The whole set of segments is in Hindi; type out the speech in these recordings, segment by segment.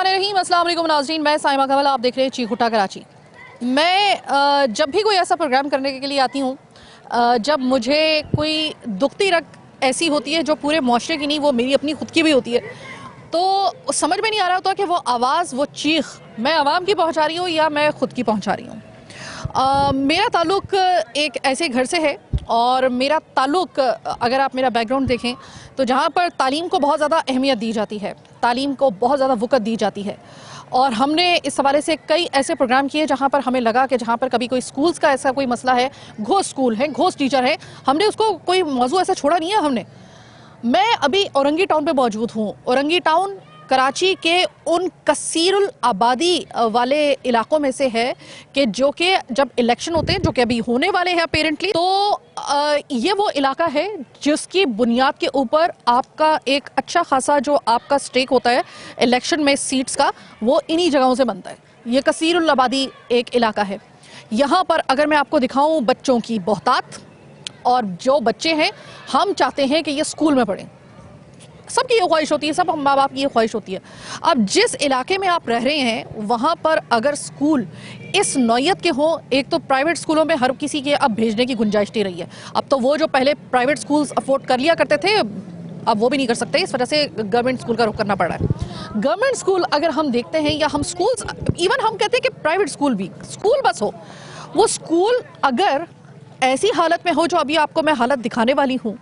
बिस्मिल्लाहिर्रहमानिर्रहीम। अस्सलाम वालेकुम नाज़रीन, मैं साइमा कमल, आप देख रहे हैं चीखुटा कराची। मैं जब भी कोई ऐसा प्रोग्राम करने के लिए आती हूँ, जब मुझे कोई दुखती रग ऐसी होती है जो पूरे माशरे की नहीं, वो मेरी अपनी खुद की भी होती है, तो समझ में नहीं आ रहा होता कि वो आवाज़, वो चीख मैं आवाम की पहुँचा रही हूँ या मैं खुद की पहुँचा रही हूँ। मेरा ताल्लुक़ एक ऐसे घर से है और मेरा ताल्लुक़, अगर आप मेरा बैकग्राउंड देखें तो जहाँ पर तालीम को बहुत ज़्यादा अहमियत दी जाती है, तालीम को बहुत ज़्यादा वक़्त दी जाती है, और हमने इस हवाले से कई ऐसे प्रोग्राम किए जहाँ पर हमें लगा कि जहाँ पर कभी कोई स्कूल्स का ऐसा कोई मसला है, घोस्ट स्कूल है, घोस्ट टीचर है, हमने उसको कोई मौजू ऐसा छोड़ा नहीं है हमने। मैं अभी औरंगी टाउन पे मौजूद हूँ। औरंगी टाउन कराची के उन कसीरुल आबादी वाले इलाकों में से है कि जो कि जब इलेक्शन होते हैं, जो कि अभी होने वाले हैं अपेरेंटली, तो ये वो इलाका है जिसकी बुनियाद के ऊपर आपका एक अच्छा खासा जो आपका स्टेक होता है इलेक्शन में सीट्स का, वो इन्हीं जगहों से बनता है। ये कसीरुल आबादी एक इलाका है। यहाँ पर अगर मैं आपको दिखाऊँ बच्चों की बहुतात, और जो बच्चे हैं हम चाहते हैं कि ये स्कूल में पढ़ें, सबकी ये ख्वाहिश होती है, सब माँ बाप की ये ख्वाहिश होती है। अब जिस इलाके में आप रह रहे हैं वहाँ पर अगर स्कूल इस नौयत के हों, एक तो प्राइवेट स्कूलों में हर किसी के अब भेजने की गुंजाइश नहीं रही है। अब तो वो जो पहले प्राइवेट स्कूल्स अफोर्ड कर लिया करते थे, अब वो भी नहीं कर सकते, इस वजह से गवर्नमेंट स्कूल का रुख करना पड़ रहा है। गवर्नमेंट स्कूल अगर हम देखते हैं, या हम स्कूल्स, इवन हम कहते हैं कि प्राइवेट स्कूल भी, स्कूल बस हो, वो स्कूल अगर ऐसी हालत में हो जो अभी आपको मैं हालत दिखाने वाली हूँ,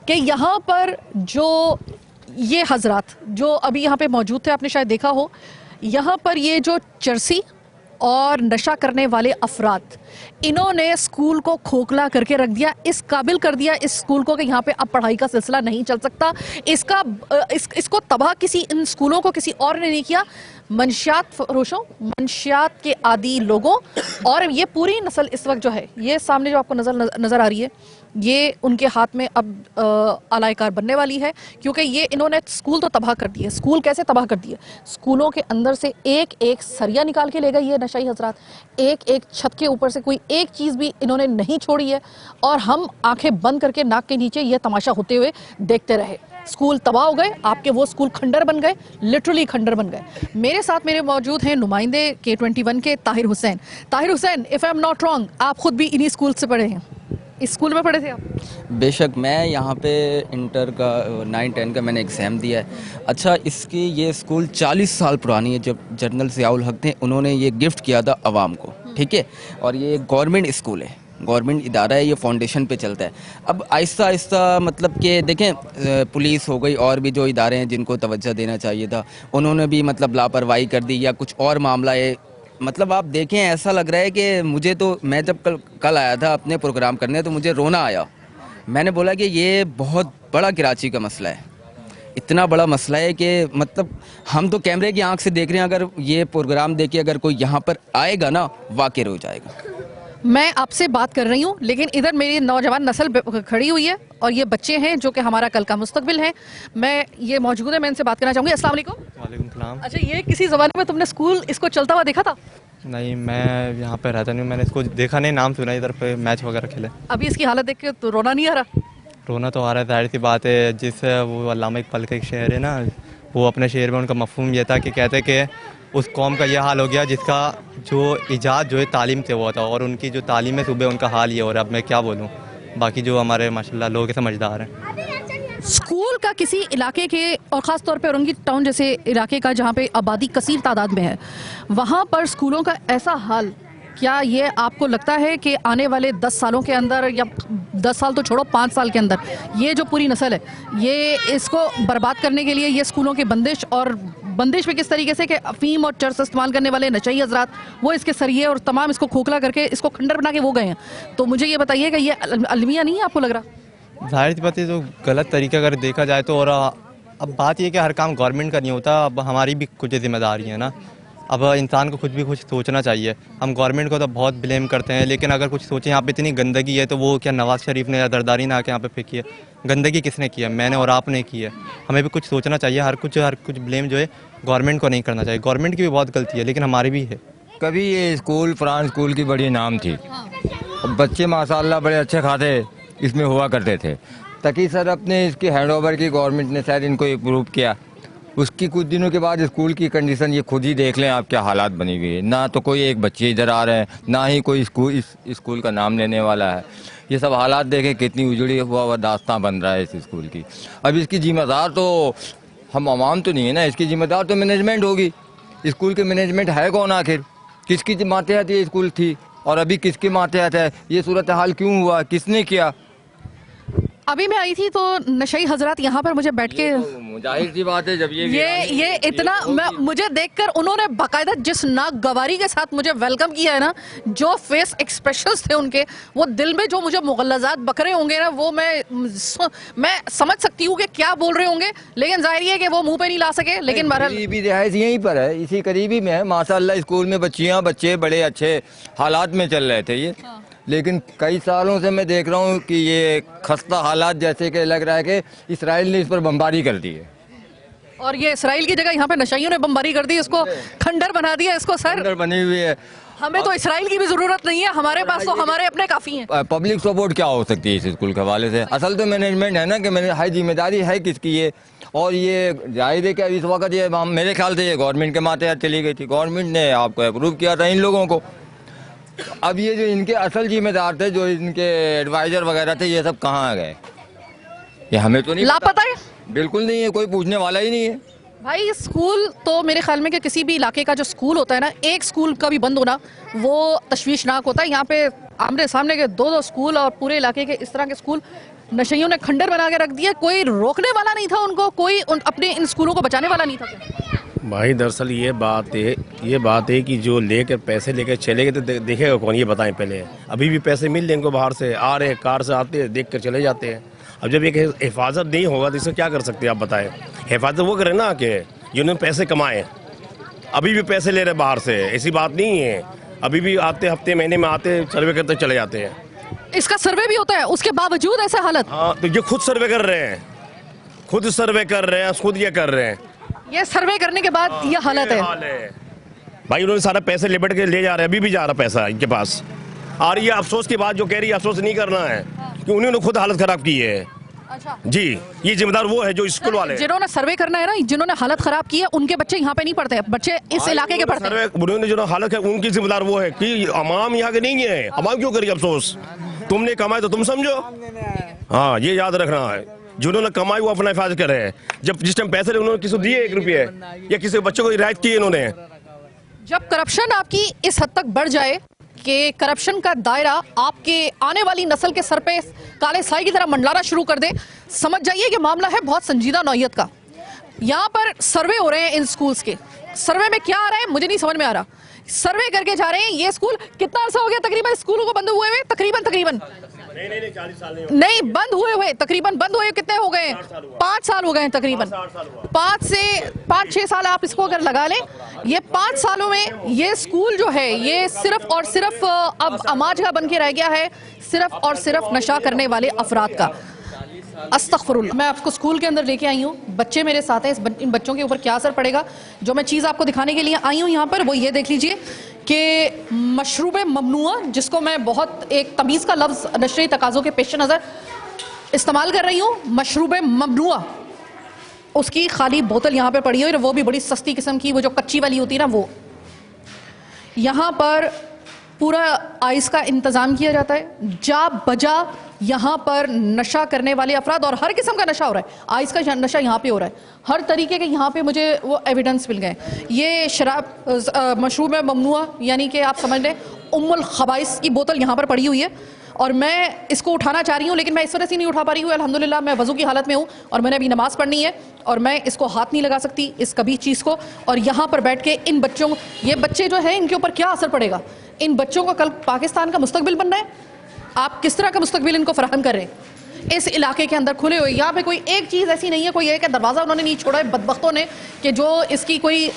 कि यहाँ पर जो ये हजरात जो अभी यहाँ पे मौजूद थे, आपने शायद देखा हो, यहाँ पर ये जो चरसी और नशा करने वाले अफराद, इन्होंने स्कूल को खोखला करके रख दिया, इस काबिल कर दिया इस स्कूल को कि यहाँ पे अब पढ़ाई का सिलसिला नहीं चल सकता। इसको तबाह किसी इन स्कूलों को किसी और ने नहीं किया, मंशियात फरोशों, मंशियात के आदी लोगों, और ये पूरी नस्ल इस वक्त जो है, ये सामने जो आपको नज़र आ रही है, ये उनके हाथ में अब आलायकार बनने वाली है, क्योंकि ये इन्होंने स्कूल तो तबाह कर दिए। स्कूल कैसे तबाह कर दिए? स्कूलों के अंदर से एक एक सरिया निकाल के ले गए ये नशाई हजरात, एक एक छत के ऊपर से कोई एक चीज़ भी इन्होंने नहीं छोड़ी है, और हम आंखें बंद करके नाक के नीचे ये तमाशा होते हुए देखते रहे। स्कूल तबाह हो गए, आपके वो स्कूल खंडर बन गए, लिटरली खंडर बन गए। मेरे साथ मेरे मौजूद हैं नुमाइंदे K21 के Tahir Hussain. Tahir Hussain, if I am not wrong, आप खुद भी इन्हीं स्कूल से पढ़े हैं, इस स्कूल में पढ़े थे आप? बेशक, मैं यहाँ पे इंटर का 9-10 का मैंने एग्ज़ाम दिया है। अच्छा, इसकी ये स्कूल 40 साल पुरानी है। जब जनरल ज़ियाउल हक थे, उन्होंने ये गिफ्ट किया था आवाम को, ठीक है, और ये गवर्नमेंट स्कूल है, गवर्नमेंट इदारा है, ये फाउंडेशन पे चलता है। अब आहिस्ता आहिस्ता मतलब कि देखें, पुलिस हो गई और भी जो इदारे हैं जिनको तवज्जो देना चाहिए था, उन्होंने भी मतलब लापरवाही कर दी, या कुछ और मामला है। मतलब आप देखें, ऐसा लग रहा है कि मुझे तो, मैं जब कल आया था अपने प्रोग्राम करने, तो मुझे रोना आया। मैंने बोला कि ये बहुत बड़ा कराची का मसला है, इतना बड़ा मसला है कि मतलब हम तो कैमरे की आंख से देख रहे हैं, अगर ये प्रोग्राम देख के अगर कोई यहाँ पर आएगा ना, वाक़ई हो जाएगा। मैं आपसे बात कर रही हूँ, लेकिन इधर मेरी नौजवान नस्ल खड़ी हुई है और ये बच्चे हैं जो कि हमारा कल का मुस्तकबिल है। मैं ये मौजूद है, मैं इनसे बात करना चाहूँगी। अस्सलाम वालेकुम। वालेकुम सलाम। अच्छा, ये किसी ज़माने में तुमने स्कूल इसको चलता हुआ देखा था? नहीं, मैं यहाँ पे रहता नहीं हूँ, मैंने इसको देखा नहीं, नाम सुना इधर पे मैच वगैरह खेले। अभी इसकी हालत देख के तो रोना नहीं आ रहा? रोना तो आ रहा है, जाहिर सी बात है। जिससे वो अल्लामा इकबाल का एक शेर है ना, वो अपने शेर में उनका मफहूम ये था कि कहते कि उस कौम का ये हाल हो गया जिसका जो इजाद जो है तालीम से हुआ था, और उनकी जो तालीम है सुबह, उनका हाल ये हो रहा है। अब मैं क्या बोलूँ, बाकी जो हमारे माशाल्लाह लोग समझदार हैं। स्कूल का किसी इलाके के, और ख़ास तौर पे औरंगी टाउन जैसे इलाके का जहाँ पे आबादी कसीर तादाद में है, वहाँ पर स्कूलों का ऐसा हाल, क्या ये आपको लगता है कि आने वाले 10 सालों के अंदर, या 10 साल तो छोड़ो, 5 साल के अंदर, ये जो पूरी नस्ल है, ये इसको बर्बाद करने के लिए ये स्कूलों की बंदिश, और बंदिश में किस तरीके से कि अफीम और चरस इस्तेमाल करने वाले नशई हजरात, वो इसके सरिये और तमाम इसको खोखला करके इसको खंडर बना के वो गए हैं, तो मुझे ये बताइए कि ये अलमिया नहीं है आपको लग रहा? जाहिर सी बात है, जो गलत तरीका अगर देखा जाए तो। और अब बात ये कि हर काम गवर्नमेंट का नहीं होता, अब हमारी भी कुछ जिम्मेदारी है ना। अब इंसान को कुछ सोचना चाहिए। हम गवर्नमेंट को तो बहुत ब्लेम करते हैं, लेकिन अगर कुछ सोचें, यहाँ पे इतनी गंदगी है, तो वो क्या नवाज़ शरीफ ने या जरदारी ने आके यहाँ पे फेंकी है? गंदगी किसने की है? मैंने और आपने की है। हमें भी कुछ सोचना चाहिए। हर कुछ ब्लेम जो है गवर्नमेंट को नहीं करना चाहिए। गवर्नमेंट की भी बहुत गलती है, लेकिन हमारी भी है। कभी ये स्कूल पुराने स्कूल की बड़ी नाम थी, बच्चे माशाल्लाह बड़े अच्छे खाते इसमें हुआ करते थे। तकी सर अपने इसकी हैंड ओवर की, गवर्नमेंट ने शायद इनको अप्रूव किया, उसकी कुछ दिनों के बाद स्कूल की कंडीशन ये खुद ही देख लें आप, क्या हालात बनी हुई है। ना तो कोई एक बच्चे इधर आ रहे हैं, ना ही कोई इस स्कूल का नाम लेने वाला है। ये सब हालात देखें कितनी उजड़ी हुआ दास्तां बन रहा है इस स्कूल की। अब इसकी जिम्मेदार तो हम आवाम तो नहीं है ना, इसकी जिम्मेदार तो मैनेजमेंट होगी। स्कूल के मैनेजमेंट है कौन आखिर? किसकी मातहत ये स्कूल थी और अभी किसके मातहत है? ये सूरत हाल क्यों हुआ, किसने किया? अभी मैं आई थी तो नशई हजरात यहाँ पर मुझे बैठ के जाहिर सी बात है, जब ये इतना मुझे देखकर उन्होंने बाकायदा जिस नागवारी के साथ मुझे वेलकम किया है ना, जो फेस एक्सप्रेशंस थे उनके, वो दिल में जो मुझे मुगल्लज़ात बकरे होंगे ना, वो मैं समझ सकती हूँ कि क्या बोल रहे होंगे, लेकिन जाहिर है कि वो मुंह पे नहीं ला सके। लेकिन बहरहाल भी रिहाइश यहीं पर है, इसी करीबी में है माशाल्लाह। स्कूल में बच्चे बड़े अच्छे हालात में चल रहे थे ये। लेकिन कई सालों से मैं देख रहा हूँ कि ये खस्ता हालात, जैसे कि लग रहा है कि इसराइल ने इस पर बमबारी कर दी है। और ये इसराइल की जगह यहाँ पे नशाइयों ने बमबारी कर दी, इसको खंडर बना दिया इसको। सर खंडर बनी हुई है। हमें तो इसराइल की भी जरूरत नहीं है, हमारे पास तो हमारे अपने काफी हैं। पब्लिक सपोर्ट क्या हो सकती है इस स्कूल के हवाले से? असल तो मैनेजमेंट है ना, कि हाई जिम्मेदारी है किसकी ये। और ये जाहिर है कि इस वक्त ये मेरे ख्याल से ये गवर्नमेंट के माथे चली गई थी। गवर्नमेंट ने आपको अप्रूव किया था इन लोगों को। अब ये जो इनके असल जिम्मेदार थे, जो इनके एडवाइजर वगैरह थे, ये सब कहाँ गए? ये हमें तो नहीं लापता है, बिल्कुल नहीं है, कोई पूछने वाला ही नहीं है। भाई स्कूल तो मेरे ख्याल में कि किसी भी इलाके का जो स्कूल होता है ना, एक स्कूल का भी बंद होना वो तशवीशनाक होता है। यहाँ पे आमने सामने के दो स्कूल और पूरे इलाके के इस तरह के स्कूल नशइयों ने खंडर बना के रख दिया। कोई रोकने वाला नहीं था उनको, कोई अपने इन स्कूलों को बचाने वाला नहीं था। भाई दरअसल ये बात है कि जो लेकर पैसे लेकर चले गए तो देखेगा कौन, ये बताएं पहले। अभी भी पैसे मिल रहे इनको, बाहर से आ रहे हैं, कार से आते हैं, देख कर चले जाते हैं। अब जब एक हिफाजत नहीं होगा तो इससे क्या कर सकते हैं आप बताएं? हिफाजत वो करें ना कि जिन्होंने पैसे कमाए। अभी भी पैसे ले रहे बाहर से, ऐसी बात नहीं है। अभी भी आते, हफ्ते महीने में आते, सर्वे करते चले जाते हैं। इसका सर्वे भी होता है, उसके बावजूद ऐसा हालत। हाँ, तो ये खुद सर्वे कर रहे हैं, खुद सर्वे कर रहे हैं, खुद ये कर रहे हैं। ये सर्वे करने के बाद ये हालत है। भाई उन्होंने सारा पैसे लिपट के ले जा रहे हैं, अभी भी जा रहा पैसा इनके पास। और ये अफसोस की बात जो कह रही है, अफसोस नहीं करना है कि उन्होंने खुद हालत खराब की है। अच्छा जी, ये जिम्मेदार वो है जो स्कूल वाले, जिन्होंने सर्वे करना है ना, जिन्होंने हालत खराब की है, उनके बच्चे यहाँ पे नहीं पढ़ते, बच्चे इस इलाके के पढ़ते हैं। उन्होंने जो हालत है उनकी जिम्मेदार वो है कि अवाम यहाँ के नहीं है। अवाम क्यों करिए अफसोस? तुमने कमाए तो तुम समझो। हाँ, ये याद रखना है, जिन्होंने कमाई वो अपना हिफाजत कर रहे हैं। जब जिस टाइम पैसे उन्होंने किसी को दिए 1 रुपये या किसी बच्चों को रियायत की इन्होंने। जब करप्शन आपकी इस हद तक बढ़ जाए कि करप्शन का दायरा आपके आने वाली नस्ल के सर पे काले साई की तरह मंडलाना शुरू कर दे, समझ जाइए कि मामला है बहुत संजीदा नौयत का। यहाँ पर सर्वे हो रहे हैं इन स्कूल्स के। सर्वे में क्या आ रहा है मुझे नहीं समझ में आ रहा। सर्वे करके जा रहे हैं ये स्कूल। कितना अर्सा हो गया तकरीबन स्कूलों को बंद हुए हुए? तकरीबन नहीं 40 साल नहीं, बंद हुए तकरीबन बंद हुए कितने हो गए हैं? 5 साल हो गए हैं तकरीबन। 5 से 5-6 साल आप इसको अगर लगा लें, ये 5 सालों में ये स्कूल जो है ये सिर्फ और सिर्फ अब अमाजगा बन के रह गया है, सिर्फ और सिर्फ नशा करने वाले अफराद का। अस्तगफिरुल्लाह। मैं आपको स्कूल के अंदर लेके आई हूँ, बच्चे मेरे साथ हैं। इन बच्चों के ऊपर क्या असर पड़ेगा, जो मैं चीज़ आपको दिखाने के लिए आई हूँ यहाँ पर, वो ये देख लीजिए कि मशरूब ममनुआ, जिसको मैं बहुत एक तमीज़ का लफ्ज़ नशरी तकाज़ों के पेश नज़र इस्तेमाल कर रही हूँ। मशरूब ममनुआ, उसकी खाली बोतल यहाँ पर पड़ी हुई है, वो भी बड़ी सस्ती किस्म की, वो जो कच्ची वाली होती है ना वो। यहाँ पर पूरा आइस का इंतज़ाम किया जाता है। जा बजा यहाँ पर नशा करने वाले अफराद, और हर किस्म का नशा हो रहा है। आइस का नशा यहाँ पे हो रहा है, हर तरीके के यहाँ पे मुझे वो एविडेंस मिल गए। ये शराब मशरूब ममनुआ, यानी कि आप समझ लें उम्मुल खबाइस की बोतल यहाँ पर पड़ी हुई है, और मैं इसको उठाना चाह रही हूँ, लेकिन मैं इस वजह से नहीं उठा पा रही हूँ। अल्हम्दुलिल्लाह मैं वज़ू की हालत में हूँ और मैंने अभी नमाज़ पढ़नी है, और मैं इसको हाथ नहीं लगा सकती इस कभी चीज़ को। और यहाँ पर बैठ के इन बच्चों को, ये बच्चे जो हैं इनके ऊपर क्या असर पड़ेगा? इन बच्चों को कल पाकिस्तान का मुस्तकबिल बनना है, आप किस तरह का मुस्तकबिल इनको फराहम कर रहे हैं इस इलाके के अंदर खुले हुए? यहाँ पे कोई एक चीज़ ऐसी नहीं है, कोई एक दरवाज़ा उन्होंने नहीं छोड़ा है बदबख्तों ने कि जो इसकी कोई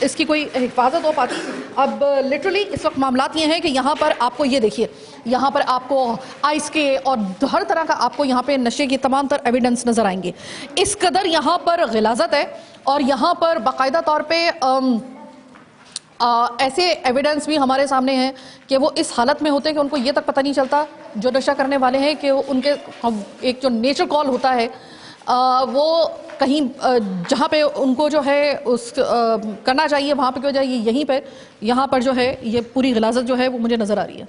हिफाजत हो पाती। अब लिटरली इस वक्त मामलात ये हैं कि यहाँ पर आपको ये देखिए, यहाँ पर आपको आइस के और हर तरह का आपको यहाँ पे नशे की तमाम तर एविडेंस नज़र आएंगे। इस कदर यहाँ पर गिलाज़त है, और यहाँ पर बाकायदा तौर पर ऐसे एविडेंस भी हमारे सामने हैं कि वो इस हालत में होते हैं कि उनको ये तक पता नहीं चलता, जो नशा करने वाले हैं, कि उनके एक जो नेचर कॉल होता है वो कहीं जहाँ पे उनको जो है उस करना चाहिए वहाँ पे क्यों जाए, यहीं पे यहाँ पर जो है ये पूरी गिलाज़त जो है वो मुझे नज़र आ रही है।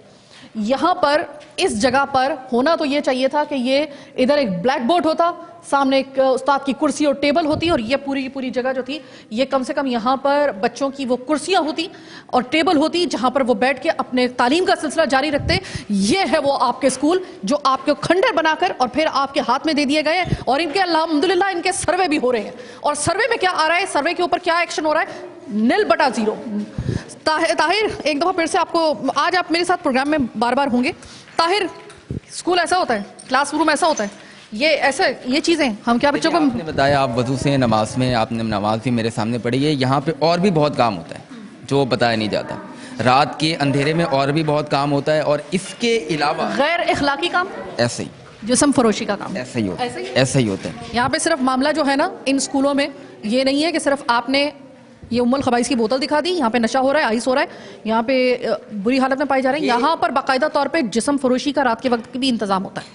यहाँ पर इस जगह पर होना तो ये चाहिए था कि ये इधर एक ब्लैक बोर्ड होता, सामने एक उस्ताद की कुर्सी और टेबल होती, और ये पूरी की पूरी जगह जो थी ये कम से कम यहाँ पर बच्चों की वो कुर्सियाँ होती और टेबल होती जहाँ पर वो बैठ के अपने तालीम का सिलसिला जारी रखते। ये है वो आपके स्कूल जो आपके खंडर बनाकर और फिर आपके हाथ में दे दिए गए, और इनके अल्हम्दुलिल्लाह इनके सर्वे भी हो रहे हैं। और सर्वे में क्या आ रहा है, सर्वे के ऊपर क्या एक्शन हो रहा है, 0/0। ताहिर, एक दफ़ा फिर से आपको, आज आप मेरे साथ प्रोग्राम में बार बार होंगे। ताहिर, स्कूल ऐसा होता है, क्लासरूम ऐसा होता है, ये ऐसे ये चीज़ें हम क्या बच्चों को, आपने बताया आप वजू से नमाज में, आपने नमाज भी मेरे सामने पढ़ी है। यहाँ पे और भी बहुत काम होता है जो बताया नहीं जाता। रात के अंधेरे में और भी बहुत काम होता है, और इसके अलावा गैर इखलाकी काम, ऐसे ही जिस्म फरोशी का काम ऐसे ही होता ऐसे ही? है, ऐसे ही होता है। यहाँ पे सिर्फ मामला जो है ना इन स्कूलों में ये नहीं है कि सिर्फ आपने ये उम्मुल खबाइस की बोतल दिखा दी, यहाँ पे नशा हो रहा है, आइस हो रहा है, यहाँ पे बुरी हालत में पाए जा रहे हैं। यहाँ पर बाकायदा तौर पे जिस्म फरोशी का रात के वक्त भी इंतजाम होता है।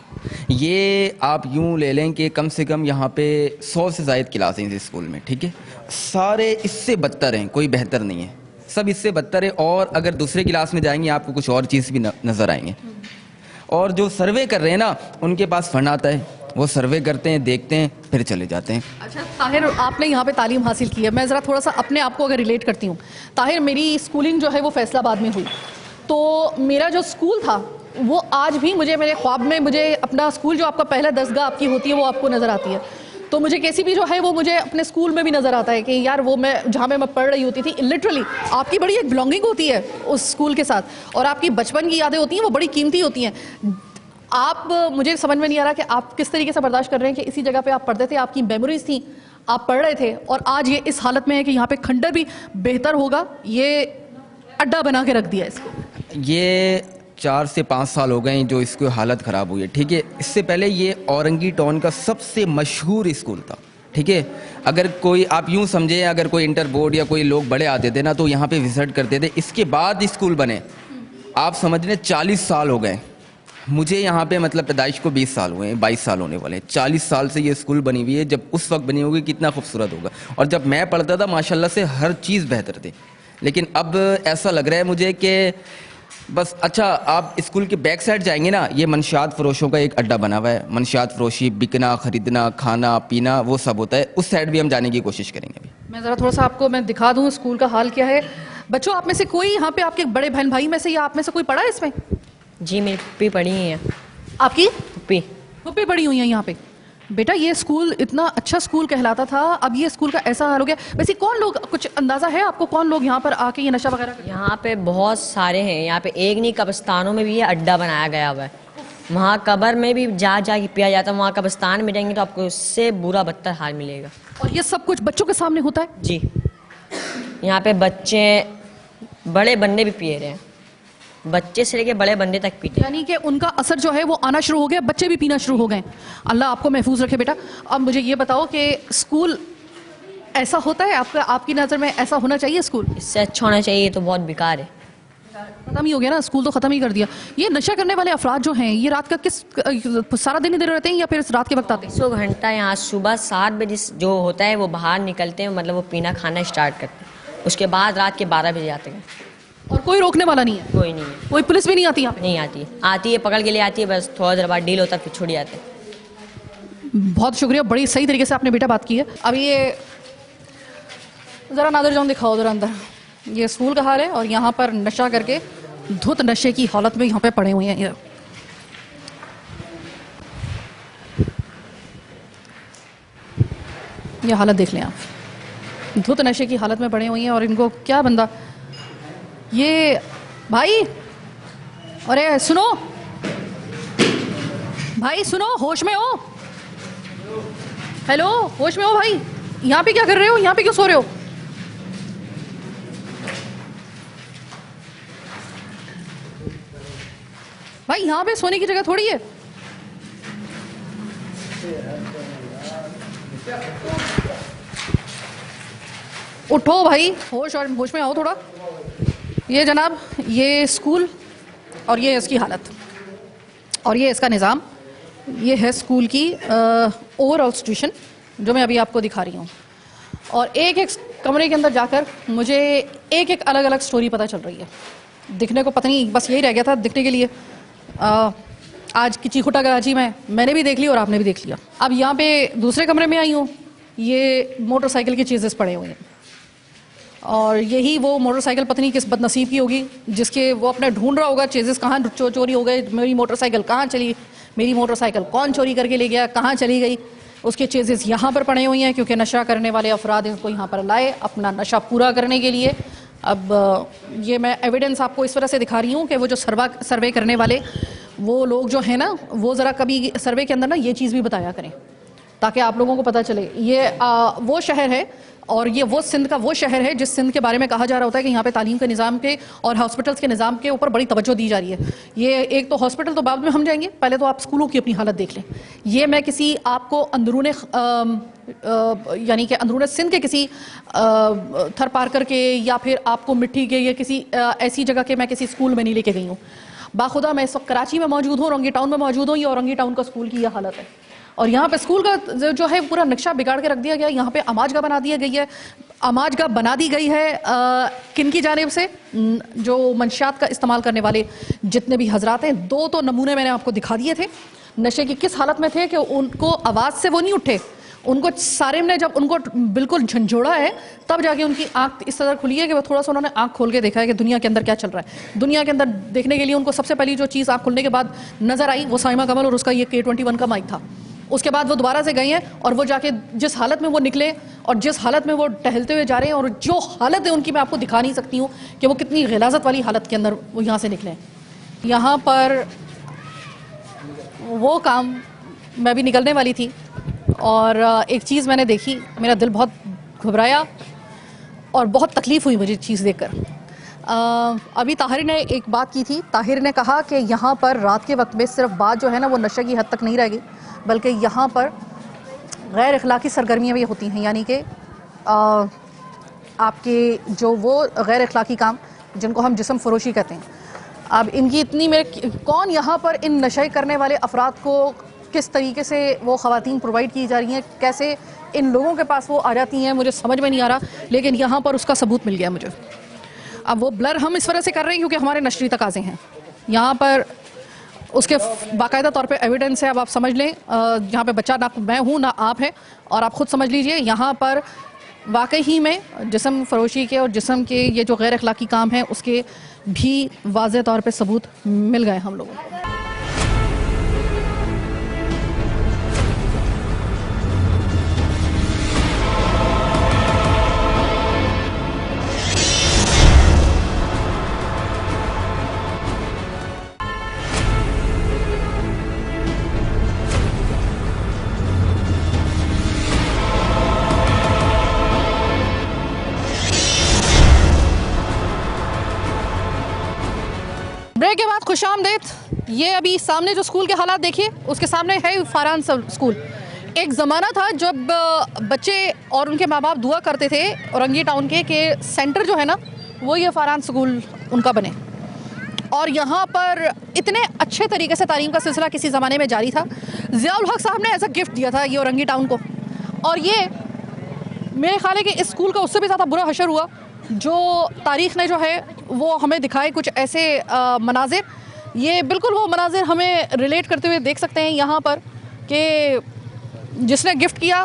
ये आप यूँ ले लें कि कम से कम यहाँ पे 100 से ज़ायद क्लासें हैं इस स्कूल में, ठीक है। सारे इससे बदतर हैं, कोई बेहतर नहीं है, सब इससे बदतर है। और अगर दूसरे क्लास में जाएंगे आपको कुछ और चीज़ भी नज़र आएंगे। और जो सर्वे कर रहे हैं ना, उनके पास फंड आता है, वो सर्वे करते हैं, देखते हैं, फिर चले जाते हैं। अच्छा ताहिर, आपने यहाँ पे तालीम हासिल की है, मैं ज़रा थोड़ा सा अपने आप को अगर रिलेट करती हूँ। ताहिर, मेरी स्कूलिंग जो है वो फैसलाबाद में हुई, तो मेरा जो स्कूल था वो आज भी मुझे मेरे ख्वाब में, मुझे अपना स्कूल जो आपका पहला दरगाह आपकी होती है वो आपको नज़र आती है, तो मुझे कैसी भी जो है वो मुझे अपने स्कूल में भी नज़र आता है कि यार वो मैं जहाँ पे मैं पढ़ रही होती थी, लिटरली आपकी बड़ी एक बिलोंगिंग होती है उस स्कूल के साथ, और आपकी बचपन की यादें होती हैं वो बड़ी कीमती होती हैं। आप, मुझे समझ में नहीं आ रहा कि आप किस तरीके से बर्दाश्त कर रहे हैं कि इसी जगह पे आप पढ़ते थे, आपकी मेमोरीज थी, आप पढ़ रहे थे, और आज ये इस हालत में है कि यहाँ पे खंडर भी बेहतर होगा, ये अड्डा बना के रख दिया इसको। ये 4 से 5 साल हो गए जो इसकी हालत ख़राब हुई है, ठीक है। इससे पहले ये औरंगी टाउन का सबसे मशहूर स्कूल था, ठीक है। अगर कोई, आप यूँ समझें, अगर कोई इंटर बोर्ड या कोई लोग बड़े आते थे ना तो यहाँ पे विजिट करते थे। इसके बाद स्कूल बने, आप समझ लें 40 साल हो गए। मुझे यहाँ पे मतलब पैदाइश को 20 साल हुए हैं, 22 साल होने वाले हैं। 40 साल से ये स्कूल बनी हुई है। जब उस वक्त बनी होगी कितना खूबसूरत होगा, और जब मैं पढ़ता था माशाल्लाह से हर चीज़ बेहतर थी। लेकिन अब ऐसा लग रहा है मुझे कि बस, अच्छा आप स्कूल के बैक साइड जाएंगे ना, ये मंशियात फरोशों का एक अड्डा बना हुआ है। मंशियात फरोशी, बिकना, ख़रीदना, खाना पीना, वो सब होता है। उस साइड भी हम जाने की कोशिश करेंगे। अभी मैं ज़रा थोड़ा सा आपको मैं दिखा दूँ स्कूल का हाल क्या है। बच्चों, आप में से कोई यहाँ पे, आपके बड़े बहन भाई में से या आप में से कोई पढ़ा है इसमें? जी मेरी पुप्पी पढ़ी हुई है। आपकी पुप्पी पुप्पी पढ़ी हुई है यहाँ पे? बेटा, ये स्कूल इतना अच्छा स्कूल कहलाता था, अब ये स्कूल का ऐसा हाल हो गया। वैसे कौन लोग, कुछ अंदाज़ा है आपको कौन लोग यहाँ पर आके ये नशा वगैरह करते हैं? यहाँ पे बहुत सारे हैं। यहाँ पे एक नहीं, कब्रिस्तानों में भी ये अड्डा बनाया गया हुआ है। वहाँ कब्र में भी जा के पिया जाता है। वहाँ कब्रिस्तान में जाएंगे तो आपको उससे बुरा बदतर हाल मिलेगा। और ये सब कुछ बच्चों के सामने होता है? जी, यहाँ पे बच्चे, बड़े बंदे भी पिए रहे हैं, बच्चे से लेके बड़े बंदे तक पीते हैं। यानी कि उनका असर जो है वो आना शुरू हो गया, बच्चे भी पीना शुरू हो गए। अल्लाह आपको महफूज रखे बेटा। अब मुझे ये बताओ कि स्कूल ऐसा होता है आपका, आपकी नज़र में ऐसा होना चाहिए स्कूल? इससे अच्छा होना चाहिए, तो बहुत बेकार है। खत्म ही हो गया ना, स्कूल तो खत्म ही कर दिया। ये नशा करने वाले अफराद जो हैं ये रात का किस, सारा दिन इधर रहते हैं या फिर रात के वक्त आते हैं? 100 घंटा यहाँ सुबह 7 बजे जो होता है वो बाहर निकलते हैं, मतलब वो पीना खाना स्टार्ट करते हैं। उसके बाद रात के 12 बजे आते हैं। और कोई रोकने वाला नहीं है? कोई नहीं है, कोई पुलिस भी नहीं आती यहाँ पे? नहीं आती है पकड़ के लिए आती है, बस थोड़ा देर बाद डील होता है, फिर छोड़ जाते हैं। बहुत शुक्रिया, बड़ी सही तरीके से आपने बेटा बात की है। अब ये ज़रा नादर जाऊँ दिखाओ ज़रा अंदर, ये स्कूल का हाल है, और यहाँ पर नशा करके धुत नशे की हालत में यहाँ पे पड़े हुए हैं। ये हालत देख लें आप, धुत नशे की हालत में पड़े हुए हैं। और इनको क्या बंदा, ये भाई, अरे सुनो भाई, सुनो, होश में हो? हेलो, होश में हो भाई? यहाँ पे क्या कर रहे हो? यहाँ पे क्यों सो रहे हो? भाई यहाँ पे सोने की जगह थोड़ी है। उठो भाई, होश और होश में आओ थोड़ा। ये जनाब, ये स्कूल और ये इसकी हालत और ये इसका निज़ाम, ये है स्कूल की ओवरऑल सिचुएशन। जो मैं अभी आपको दिखा रही हूँ, और एक एक कमरे के अंदर जाकर मुझे एक एक अलग अलग स्टोरी पता चल रही है। दिखने को पता नहीं, बस यही रह गया था दिखने के लिए। आज की चीखुटा कराची में मैंने भी देख ली और आपने भी देख लिया। अब यहाँ पे दूसरे कमरे में आई हूँ, ये मोटरसाइकिल की चीज़ें पड़े हुए हैं, और यही वो मोटरसाइकिल पता नहीं किस बदनसीब की होगी जिसके वो अपने ढूंढ रहा होगा चीज़ें कहाँ चोरी हो गए, मेरी मोटरसाइकिल कहाँ चली, मेरी मोटरसाइकिल कौन चोरी करके ले गया, कहाँ चली गई। उसके चीज़ें यहाँ पर पड़े हुई हैं क्योंकि नशा करने वाले अफराद इनको यहाँ पर लाए अपना नशा पूरा करने के लिए। अब ये मैं एविडेंस आपको इस तरह से दिखा रही हूँ कि वो जो सर्वे करने वाले वो लोग जो है ना, वो ज़रा कभी सर्वे के अंदर ना ये चीज़ भी बताया करें ताकि आप लोगों को पता चले। ये वो शहर है और ये वो सिंध का वो शहर है जिस सिंध के बारे में कहा जा रहा होता है कि यहाँ पे तालीम के निज़ाम के और हॉस्पिटल्स के निज़ाम के ऊपर बड़ी तवज्जो दी जा रही है। ये एक तो हॉस्पिटल तो बाद में हम जाएंगे, पहले तो आप स्कूलों की अपनी हालत देख लें। ये मैं किसी आपको अंदरूने यानी कि अंदरूने सिंध के किसी थर पार करके या फिर आपको मिट्टी के या किसी ऐसी जगह के मैं किसी स्कूल में नहीं लेके गई हूँ। बाखुदा मैं इस वक्त कराची में मौजूद हूँ, औरंगी टाउन में मौजूद हूँ। ये औरंगी टाउन का स्कूल की यह हालत है और यहाँ पे स्कूल का जो है पूरा नक्शा बिगाड़ के रख दिया गया। यहाँ पे अमाजगाह बना दिया गई है, अमाजगाह बना दी गई है किन की जानिब से, जो मंशियात का इस्तेमाल करने वाले जितने भी हजरात हैं। दो तो नमूने मैंने आपको दिखा दिए थे नशे की किस हालत में थे कि उनको आवाज़ से वो नहीं उठे, उनको सारिम ने जब उनको बिल्कुल झंझोड़ा है तब जाके उनकी आंख इस तरह खुली है कि वो थोड़ा सा उन्होंने आंख खोल के देखा है कि दुनिया के अंदर क्या चल रहा है। दुनिया के अंदर देखने के लिए उनको सबसे पहली जो चीज़ आंख खुलने के बाद नजर आई वो साइमा कमल और उसका ये K21 का माइक था। उसके बाद वो दोबारा से गए हैं और वो जाके जिस हालत में वो निकले और जिस हालत में वो टहलते हुए जा रहे हैं और जो हालत है उनकी मैं आपको दिखा नहीं सकती हूँ कि वो कितनी गिलाजत वाली हालत के अंदर वो यहाँ से निकले। यहाँ पर वो काम मैं भी निकलने वाली थी और एक चीज़ मैंने देखी, मेरा दिल बहुत घबराया और बहुत तकलीफ़ हुई मुझे चीज़ देखकर। अभी ताहिर ने एक बात की थी, ताहिर ने कहा कि यहाँ पर रात के वक्त में सिर्फ बात जो है ना वो नशे की हद तक नहीं रह गई बल्कि यहाँ पर गैर अखलाकी सरगर्मियाँ भी होती हैं, यानी कि आपके जो वो गैर अखलाकी काम जिनको हम जिस्म फरोशी कहते हैं। अब इनकी इतनी मेरे कौन यहाँ पर इन नशे करने वाले अफराद को किस तरीके से वो ख़वातीन प्रोवाइड की जा रही हैं, कैसे इन लोगों के पास वो आ जाती हैं, मुझे समझ में नहीं आ रहा, लेकिन यहाँ पर उसका सबूत मिल गया मुझे। अब वो ब्लर हम इस वजह से कर रहे हैं क्योंकि हमारे नशरी तकाज़े हैं, यहाँ पर उसके बाकायदा तौर पे एविडेंस है। अब आप समझ लें, यहाँ पे बच्चा ना मैं हूँ ना आप हैं, और आप ख़ुद समझ लीजिए यहाँ पर वाकई ही में जिस्म फरोशी के और जिस्म के ये जो गैर अखलाकी काम हैं उसके भी वाज़े तौर पे सबूत मिल गए हम लोगों को। ब्रेक के बाद खुशामदीद। ये अभी सामने जो स्कूल के हालात देखिए, उसके सामने है फारान स्कूल। एक ज़माना था जब बच्चे और उनके माँ बाप दुआ करते थे औरंगी टाउन के कि सेंटर जो है ना वो ये फारान स्कूल उनका बने, और यहाँ पर इतने अच्छे तरीके से तालीम का सिलसिला किसी ज़माने में जारी था। ज़ियाउल हक साहब ने एज अ गिफ्ट दिया था ये औरंगी टाउन को, और ये मेरे ख्याल है कि इस स्कूल का उससे भी ज़्यादा बुरा हशर हुआ जो तारीख़ ने जो है वो हमें दिखाए कुछ ऐसे मनाजिर। ये बिल्कुल वो मनाजिर हमें रिलेट करते हुए देख सकते हैं यहाँ पर कि जिसने गिफ्ट किया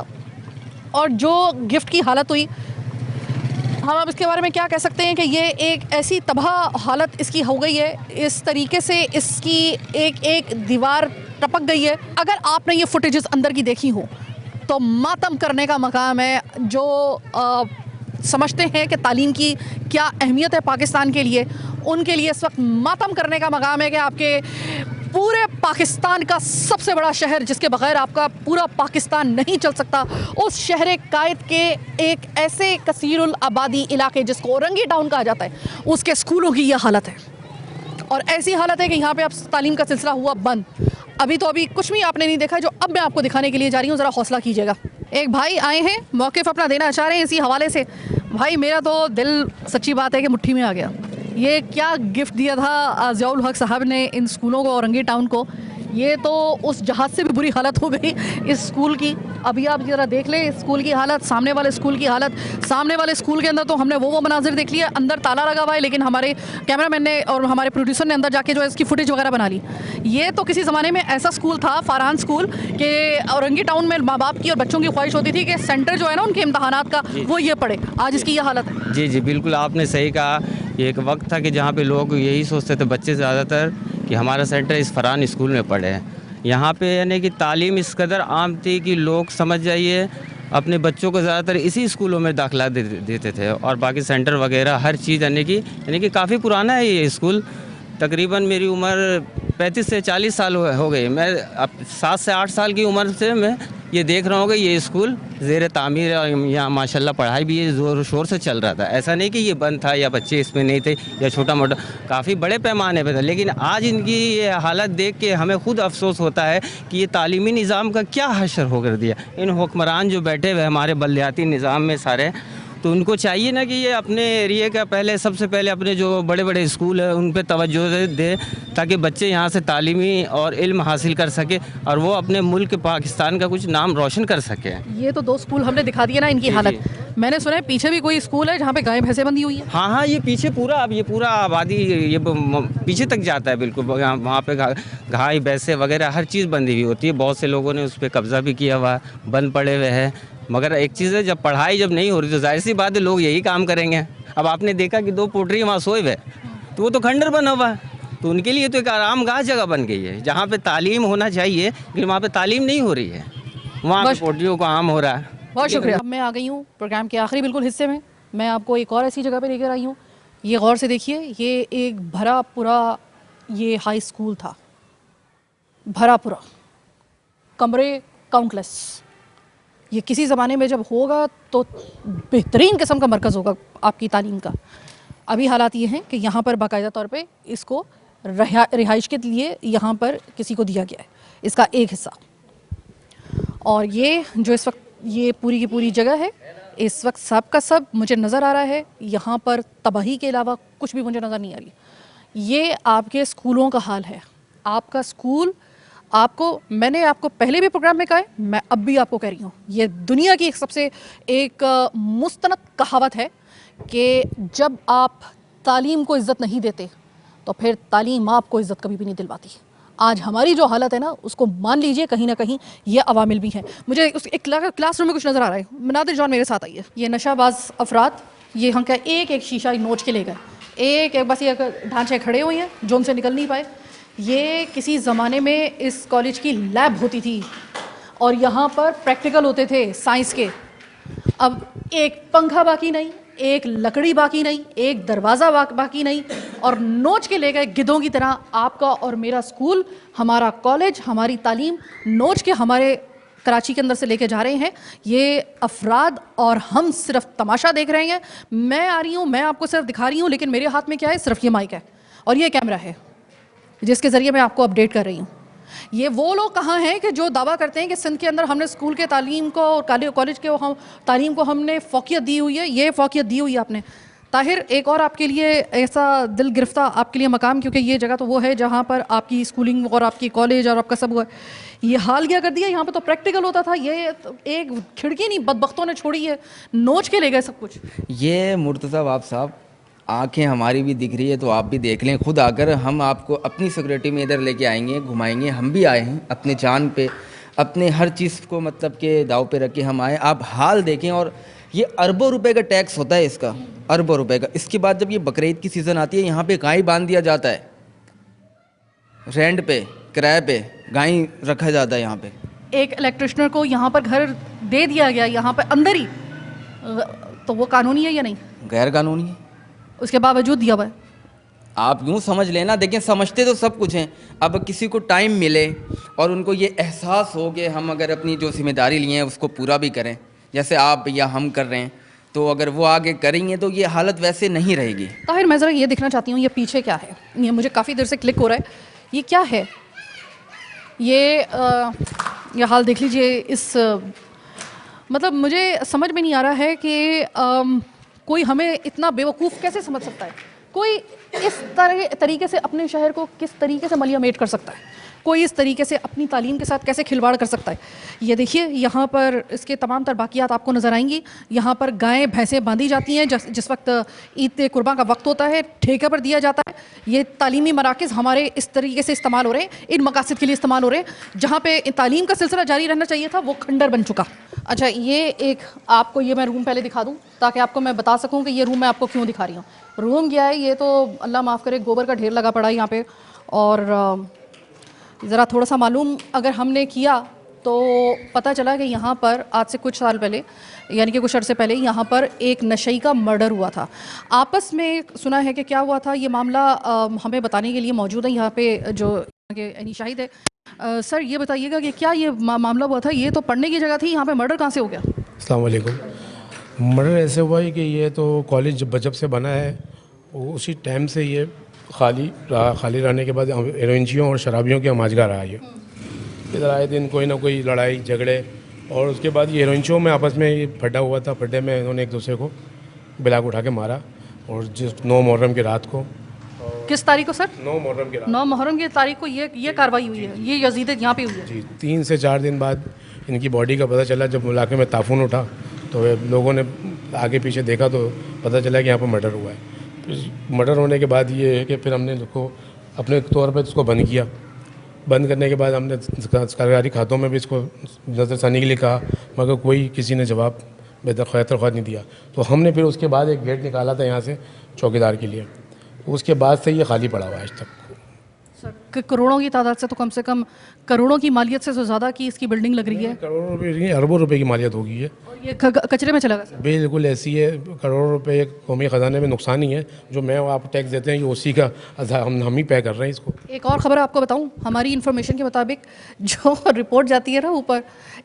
और जो गिफ्ट की हालत हुई, हम अब इसके बारे में क्या कह सकते हैं कि ये एक ऐसी तबाह हालत इसकी हो गई है, इस तरीके से इसकी एक एक दीवार टपक गई है। अगर आपने ये फुटेजेस अंदर की देखी हो तो मातम करने का मकाम है। जो समझते हैं कि तालीम की क्या अहमियत है पाकिस्तान के लिए, उनके लिए इस वक्त मातम करने का मकाम है कि आपके पूरे पाकिस्तान का सबसे बड़ा शहर जिसके बगैर आपका पूरा पाकिस्तान नहीं चल सकता, उस शहर कायद के एक ऐसे कसीरुल आबादी इलाके जिसको औरंगी टाउन कहा जाता है, उसके स्कूलों की यह हालत है। और ऐसी हालत है कि यहाँ पे अब तालीम का सिलसिला हुआ बंद। अभी कुछ भी आपने नहीं देखा जो अब मैं आपको दिखाने के लिए जा रही हूँ, ज़रा हौसला कीजिएगा। एक भाई आए हैं मौक़िफ़ अपना देना चाह रहे हैं इसी हवाले से। भाई मेरा तो दिल सच्ची बात है कि मुट्ठी में आ गया। ये क्या गिफ्ट दिया था ज़ियाउल हक साहब ने इन स्कूलों को, औरंगी टाउन को। ये तो उस जहाज से भी बुरी हालत हो गई इस स्कूल की। अभी आप जरा देख लें इस स्कूल की हालत, सामने वाले स्कूल की हालत। सामने वाले स्कूल के अंदर तो हमने वो मनाजिर देख लिया, अंदर ताला लगा हुआ है, लेकिन हमारे कैमरामैन ने और हमारे प्रोड्यूसर ने अंदर जाके जो है इसकी फुटेज वगैरह बना ली। ये तो किसी ज़माने में ऐसा स्कूल था, फारहान स्कूल, कि औरंगी टाउन में माँ बाप की और बच्चों की ख्वाहिश होती थी कि सेंटर जो है ना उनके इम्तहानात का वो ये पढ़े। आज इसकी ये हालत है। जी जी बिल्कुल आपने सही कहा। ये एक वक्त था कि जहाँ पे लोग यही सोचते थे, बच्चे ज़्यादातर, कि हमारा सेंटर इस फरहान स्कूल में पढ़े हैं। यहाँ पे यानी कि तालीम इस कदर आम थी कि लोग समझ जाइए अपने बच्चों को ज़्यादातर इसी स्कूलों में दाखिला देते थे, और बाकी सेंटर वगैरह हर चीज़ यानी कि काफ़ी पुराना है ये स्कूल। तकरीबन मेरी उम्र 35 से 40 साल हो गई। मैं अब 7 से 8 साल की उम्र से मैं ये देख रहा हूँ कि ये स्कूल ज़ेर तामीर है, और यहाँ माशाल्लाह पढ़ाई भी ये ज़ोर शोर से चल रहा था। ऐसा नहीं कि ये बंद था या बच्चे इसमें नहीं थे या छोटा मोटा, काफ़ी बड़े पैमाने पे था। लेकिन आज इनकी ये हालत देख के हमें खुद अफसोस होता है कि ये तालीमी निज़ाम का क्या हशर हो कर दिया। इन हुक्मरान जो बैठे हुए हमारे बलदियाती निज़ाम में सारे, तो उनको चाहिए ना कि ये अपने एरिया का पहले सबसे पहले अपने जो बड़े बड़े स्कूल है उन पे तवज्जो दे, ताकि बच्चे यहाँ से तालीमी और इल्म हासिल कर सके और वो अपने मुल्क पाकिस्तान का कुछ नाम रोशन कर सके। ये तो 2 स्कूल हमने दिखा दिए ना इनकी हालत। मैंने सुना है पीछे भी कोई स्कूल है जहाँ पे गाय भैंसे बंधी हुई है। हाँ हाँ, ये पीछे पूरा, अब ये पूरा आबादी ये पीछे तक जाता है बिल्कुल। वहाँ पे गाय भैंसे वगैरह हर चीज़ बंधी हुई होती है। बहुत से लोगों ने उस पर कब्ज़ा भी किया हुआ, बंद पड़े हुए हैं। मगर एक चीज़ है, जब पढ़ाई जब नहीं हो रही तो जाहिर सी बात है लोग यही काम करेंगे। अब आपने देखा कि 2 पोटरी वहाँ सोए हुए, तो वो तो खंडर बना हुआ है, तो उनके लिए तो एक आरामगाह जगह बन गई है जहाँ पे तालीम होना चाहिए, लेकिन वहाँ पे तालीम नहीं हो रही है, वहाँ पे पोटरियों का आम हो रहा है। बहुत शुक्रिया। अब मैं आ गई हूँ प्रोग्राम के आखिरी बिल्कुल हिस्से में। मैं आपको एक और ऐसी जगह पे लेकर आई हूँ। ये गौर से देखिए, ये एक भरा पूरा ये हाई स्कूल था, भरा पूरा, कमरे काउंटलेस। ये किसी ज़माने में जब होगा तो बेहतरीन किस्म का मरकज़ होगा आपकी तालीम का। अभी हालात ये हैं कि यहाँ पर बाकायदा तौर पे इसको रिहाइश के लिए यहाँ पर किसी को दिया गया है इसका एक हिस्सा। और ये जो इस वक्त ये पूरी की पूरी जगह है, इस वक्त सब का सब मुझे नज़र आ रहा है। यहाँ पर तबाही के अलावा कुछ भी मुझे नज़र नहीं आ रही। ये आपके स्कूलों का हाल है। आपका स्कूल, मैंने आपको पहले भी प्रोग्राम में कहा है, मैं अब भी आपको कह रही हूँ, ये दुनिया की सबसे एक मुस्तनद कहावत है कि जब आप तालीम को इज़्ज़त नहीं देते तो फिर तालीम आपको इज़्ज़त कभी भी नहीं दिलवाती। आज हमारी जो हालत है ना, उसको मान लीजिए कहीं ना कहीं ये अवामिल भी हैं। मुझे उस एक क्लासरूम में कुछ नज़र आ रहा है। नादिर जॉन मेरे साथ आइए। ये नशाबाज अफराद, ये हम क्या एक एक शीशा नोच के ले गए, एक बस ये ढांचे खड़े हुए हैं जो उनसे निकल नहीं पाए। ये किसी ज़माने में इस कॉलेज की लैब होती थी और यहाँ पर प्रैक्टिकल होते थे साइंस के। अब एक पंखा बाकी नहीं, एक लकड़ी बाकी नहीं, एक दरवाज़ा बाकी नहीं, और नोच के ले गए गिद्धों की तरह आपका और मेरा स्कूल, हमारा कॉलेज, हमारी तालीम नोच के हमारे कराची के अंदर से लेके जा रहे हैं ये अफराद, और हम सिर्फ तमाशा देख रहे हैं। मैं आ रही हूँ, मैं आपको सिर्फ दिखा रही हूँ, लेकिन मेरे हाथ में क्या है, सिर्फ ये माइक है और ये कैमरा है जिसके ज़रिए मैं आपको अपडेट कर रही हूँ। ये वो लोग कहाँ हैं कि जो दावा करते हैं कि सिंध के अंदर हमने स्कूल के तालीम को और कॉलेज के हम तालीम को हमने फ़ौक़ियत दी हुई है। ये फ़ौक़ियत दी हुई है आपने। ताहिर, एक और आपके लिए ऐसा दिल गिरफ्ता आपके लिए मकाम, क्योंकि ये जगह तो वो है जहाँ पर आपकी स्कूलिंग और आपकी कॉलेज और आपका सब हुआ है। ये हाल क्या कर दिया, यहाँ पर तो प्रैक्टिकल होता था, ये तो एक खिड़की नहीं बदबख्तों ने छोड़ी है, नोच के ले गए सब कुछ। ये मुर्तज़ा बाब साहब, आंखें हमारी भी दिख रही है तो आप भी देख लें खुद आकर। हम आपको अपनी सिक्योरिटी में इधर लेके आएंगे, घुमाएंगे। हम भी आए हैं अपने जान पे, अपने हर चीज़ को मतलब के दाव पे रख के हम आए। आप हाल देखें, और ये अरबों रुपए का टैक्स होता है इसका, अरबों रुपए का। इसके बाद जब ये बकरीद की सीज़न आती है, यहाँ पे गाय बांध दिया जाता है, रेंट पे, किराए पे गाय रखा जाता है यहाँ पे। एक इलेक्ट्रिशनर को यहाँ पर घर दे दिया गया, यहाँ पर अंदर ही, तो वो कानूनी है या नहीं? गैर कानूनी है, उसके बावजूद दिया हुआ है। आप यूँ समझ लेना। देखिए, समझते तो सब कुछ हैं। अब किसी को टाइम मिले और उनको ये एहसास हो कि हम अगर अपनी जो जिम्मेदारी लिए हैं उसको पूरा भी करें, जैसे आप या हम कर रहे हैं, तो अगर वो आगे करेंगे तो ये हालत वैसे नहीं रहेगी। ताहिर, मैं ज़रा ये देखना चाहती हूँ, ये पीछे क्या है? ये मुझे काफ़ी देर से क्लिक हो रहा है, ये क्या है? ये हाल देख लीजिए। इस मतलब मुझे समझ में नहीं आ रहा है कि कोई हमें इतना बेवकूफ़ कैसे समझ सकता है। कोई इस तरीके से अपने शहर को किस तरीके से मलियामेट कर सकता है, कोई इस तरीके से अपनी तालीम के साथ कैसे खिलवाड़ कर सकता है। ये देखिए यहाँ पर इसके तमाम तर बाकियात आपको नज़र आएंगी। यहाँ पर गायें भैंसें बांधी जाती हैं जिस वक्त ईद कुर्बां का वक्त होता है, ठेके पर दिया जाता है। ये तालीमी मराकज़ हमारे इस तरीके से इस्तेमाल हो रहे हैं, इन मकासद के लिए इस्तेमाल हो रहे हैं। जहाँ पे तालीम का सिलसिला जारी रहना चाहिए था वो खंडर बन चुका। अच्छा, ये एक आपको ये मैं रूम पहले दिखा दूँ ताकि आपको मैं बता सकूँ कि ये रूम मैं आपको क्यों दिखा रही हूँ। रूम क्या है, ये तो अल्लाह माफ़ करे गोबर का ढेर लगा पड़ा है यहाँ पे। और ज़रा थोड़ा सा मालूम अगर हमने किया तो पता चला कि यहाँ पर आज से कुछ साल पहले, यानी कि कुछ अर्से पहले, यहाँ पर एक नशई का मर्डर हुआ था। आपस में सुना है कि क्या हुआ था, ये मामला हमें बताने के लिए मौजूद है यहाँ पे जो यानी शाहिद है। सर ये बताइएगा कि क्या ये मामला हुआ था, ये तो पढ़ने की जगह थी, यहाँ पे मर्डर कहाँ से हो गया? अस्सलाम वालेकुम। मर्डर ऐसे हुआ है कि ये तो कॉलेज जब से बना है उसी टाइम से ये खाली रहने के बाद हेरोइनचियों और शराबियों की हमाजगा रहा है। इधर आए दिन कोई ना कोई लड़ाई झगड़े, और उसके बाद ये हेरोइनचियों में आपस में ये फटा हुआ था। फड्डे में इन्होंने एक दूसरे को बिलाक उठा के मारा। और जिस 9 मुहर्रम की रात को, किस तारीख को सर? 9 मुहर्रम की रात, 9 मुहर्रम की तारीख को ये कार्रवाई हुई है, ये यजीदत यहाँ पे हुई है जी। 3 से 4 दिन बाद इनकी बॉडी का पता चला। जब इलाके में ताफून उठा तो लोगों ने आगे पीछे देखा तो पता चला कि यहाँ पर मर्डर हुआ है। मर्डर होने के बाद ये है कि फिर हमने उसको अपने तौर पर इसको बंद किया। बंद करने के बाद हमने सरकारी खातों में भी इसको नज़रसानी के लिए कहा, मगर कोई किसी ने जवाब खैर नहीं दिया। तो हमने फिर उसके बाद एक गेट निकाला था यहाँ से चौकीदार के लिए। उसके बाद से ये खाली पड़ा हुआ है आज तक। सर करोड़ों की तादाद से, तो कम से कम करोड़ों की मालियत से तो ज़्यादा की इसकी बिल्डिंग लग रही है। करोड़ों रुपये नहीं, अरबों रुपए की मालियत होगी ये। और ये कचरे में चला गया सर? बिल्कुल ऐसी है। करोड़ों रुपए कौमी ख़जाने में नुकसान ही है। जो मैं आप टैक्स देते हैं ये उसी का हम ही पे कर रहे हैं इसको। एक और ख़बर आपको बताऊं, हमारी इन्फॉर्मेशन के मुताबिक जो रिपोर्ट जाती है ना ऊपर,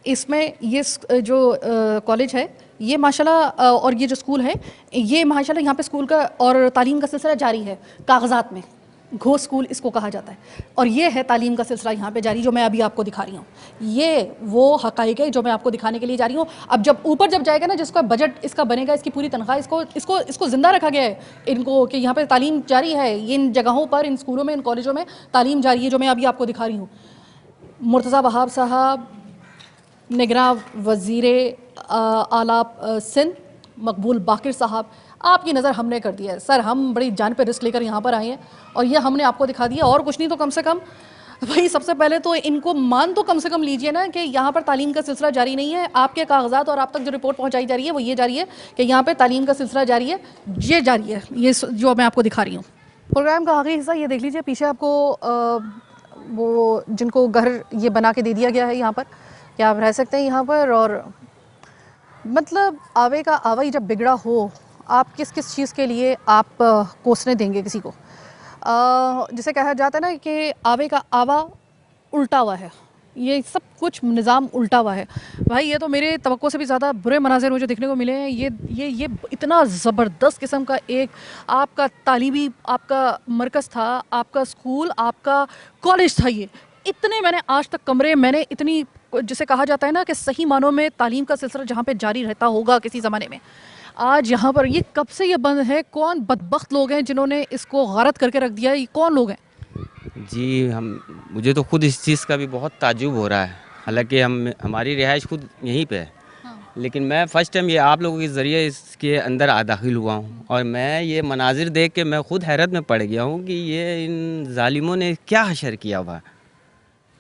इसमें ये जो कॉलेज है ये माशाल्लाह, और ये जो स्कूल है ये माशाल्लाह यहाँ पे स्कूल का और तालीम का सिलसिला जारी है। कागजात में घो स्कूल इसको कहा जाता है, और ये है तालीम का सिलसिला यहाँ पे जारी, जो मैं अभी आपको दिखा रही हूँ। ये वो हक़ाइक़ है जो मैं आपको दिखाने के लिए जा रही हूँ। अब जब ऊपर जब जाएगा ना, जिसका बजट इसका बनेगा, इसकी पूरी तनख्वाह, इसको ज़िंदा रखा गया है इनको, कि यहाँ पे तालीम जारी है। ये इन जगहों पर, इन स्कूलों में, इन कॉलेजों में तालीम जारी है, जो मैं अभी आपको दिखा रही हूँ। मुर्तज़ा वहाब साहब, निगरां वज़ीर आला सिंध मकबूल बाकिर साहब, आपकी नज़र हमने कर दिया है सर। हम बड़ी जान पे रिस्क लेकर यहाँ पर आए हैं और ये हमने आपको दिखा दिया। और कुछ नहीं तो कम से कम भाई सबसे पहले तो इनको मान तो कम से कम लीजिए ना कि यहाँ पर तालीम का सिलसिला जारी नहीं है। आपके कागजात और आप तक जो रिपोर्ट पहुँचाई जा रही है वो ये जा रही है कि यहाँ पर तालीम का सिलसिला जारी है, ये जारी है, ये जो मैं आपको दिखा रही हूँ। प्रोग्राम का आखिरी हिस्सा ये देख लीजिए, पीछे आपको वो जिनको घर ये बना के दे दिया गया है यहाँ पर, कि आप रह सकते हैं यहाँ पर। और मतलब आवे का आवा ही जब बिगड़ा हो, आप किस किस चीज़ के लिए आप कोसने देंगे किसी को। जिसे कहा जाता है ना कि आवे का आवा उल्टा हुआ है, ये सब कुछ निज़ाम उल्टा हुआ है। भाई ये तो मेरे तवक्को से भी ज़्यादा बुरे मनाज़िर मुझे देखने को मिले हैं। ये इतना ज़बरदस्त किस्म का एक आपका तालीमी आपका मरकज़ था, आपका स्कूल, आपका कॉलेज था। ये इतने मैंने आज तक कमरे, मैंने इतनी, जिसे कहा जाता है ना कि सही मानों में तालीम का सिलसिला जहाँ पे जारी रहता होगा किसी ज़माने में, आज यहाँ पर ये कब से ये बंद है? कौन बदबख्त लोग हैं जिन्होंने इसको गारत करके रख दिया? ये कौन लोग हैं? जी, मुझे तो खुद इस चीज़ का भी बहुत ताज्जुब हो रहा है। हालांकि हमारी रिहाइश खुद यहीं पे है, लेकिन मैं फ़र्स्ट टाइम ये आप लोगों के ज़रिए इसके अंदर दाखिल हुआ हूँ और मैं ये मनाजिर देख के मैं खुद हैरत में पड़ गया हूँ कि ये इन जालिमों ने क्या हशर किया हुआ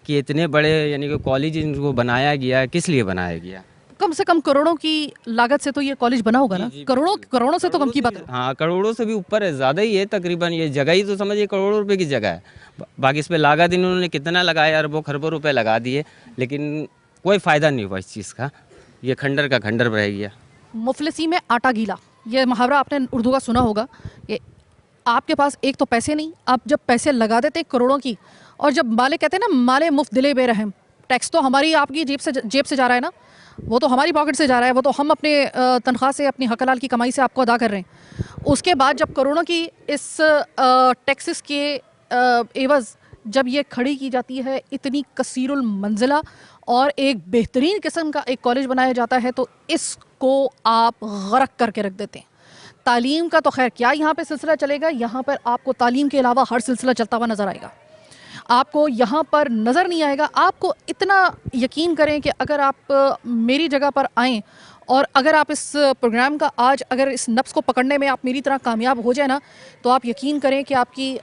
कि इतने बड़े यानी कि कॉलेज इनको बनाया गया, किस लिए बनाया गया? कम से कम करोड़ों की लागत से तो ये कॉलेज बना होगा ना? करोड़ों से तो कम की बात है। हाँ, करोड़ों से भी ऊपर है, ज़्यादा ही है तकरीबन। ये जगह ही तो समझिए करोड़ों रुपए की जगह है। बाकी इस पर लागत इन्होंने कितना लगाया, अरबों खरबों रुपए लगा दिए, लेकिन कोई फ़ायदा नहीं हुआ इस चीज़ का। ये खंडर का खंडर रह गया। मुफलिसी में आटा गीला, ये मुहावरा आपने उर्दू का सुना होगा। ये आपके पास एक तो पैसे नहीं, आप जब पैसे लगा देते करोड़ों की, और जब माले कहते हैं ना माले मुफ्त दिले बेरहम, टैक्स तो हमारी आपकी जेब से जा रहा है ना, वो तो हमारी पॉकेट से जा रहा है, वो तो हम अपने तनख्वाह से, अपनी हक हलाल की कमाई से आपको अदा कर रहे हैं। उसके बाद जब करोड़ों की इस टैक्सेस के एवज़ जब ये खड़ी की जाती है, इतनी कसीरुल मंजिला और एक बेहतरीन किस्म का एक कॉलेज बनाया जाता है, तो इसको आप गरक करके रख देते हैं। तालीम का तो खैर क्या यहाँ पे सिलसिला चलेगा, यहाँ पर आपको तालीम के अलावा हर सिलसिला चलता हुआ नज़र आएगा। आपको यहाँ पर नज़र नहीं आएगा। आपको इतना यकीन करें कि अगर आप मेरी जगह पर आएँ और अगर आप इस प्रोग्राम का आज अगर इस नफ्स को पकड़ने में आप मेरी तरह कामयाब हो जाए ना, तो आप यकीन करें कि आपकी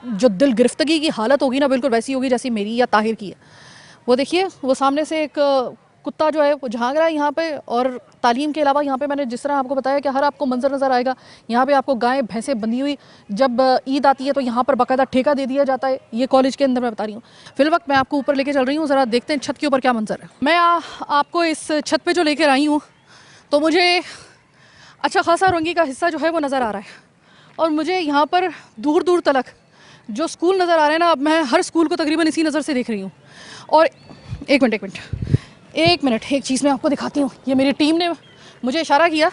जो दिल गिरफ्तगी की हालत होगी ना, बिल्कुल वैसी होगी जैसी मेरी या ताहिर की है। वो देखिए, वो सामने से एक कुत्ता जो है वो झांक रहा है यहाँ पे। और तालीम के अलावा यहाँ पे मैंने जिस तरह आपको बताया कि हर आपको मंजर नज़र आएगा। यहाँ पे आपको गायें भैंसें बंधी हुई, जब ईद आती है तो यहाँ पर बाकायदा ठेका दे दिया जाता है। ये कॉलेज के अंदर मैं बता रही हूँ। फिलवक्त मैं आपको ऊपर लेके चल रही हूँ, ज़रा देखते हैं छत के ऊपर क्या मंजर है। मैं आपको इस छत पर जो लेकर आई हूँ तो मुझे अच्छा खासा रंगी का हिस्सा जो है वो नज़र आ रहा है। और मुझे यहाँ पर दूर दूर तलक जो स्कूल नज़र आ रहे हैं ना, अब मैं हर स्कूल को तकरीबन इसी नज़र से देख रही हूँ। और एक मिनट एक चीज़ मैं आपको दिखाती हूँ। ये मेरी टीम ने मुझे इशारा किया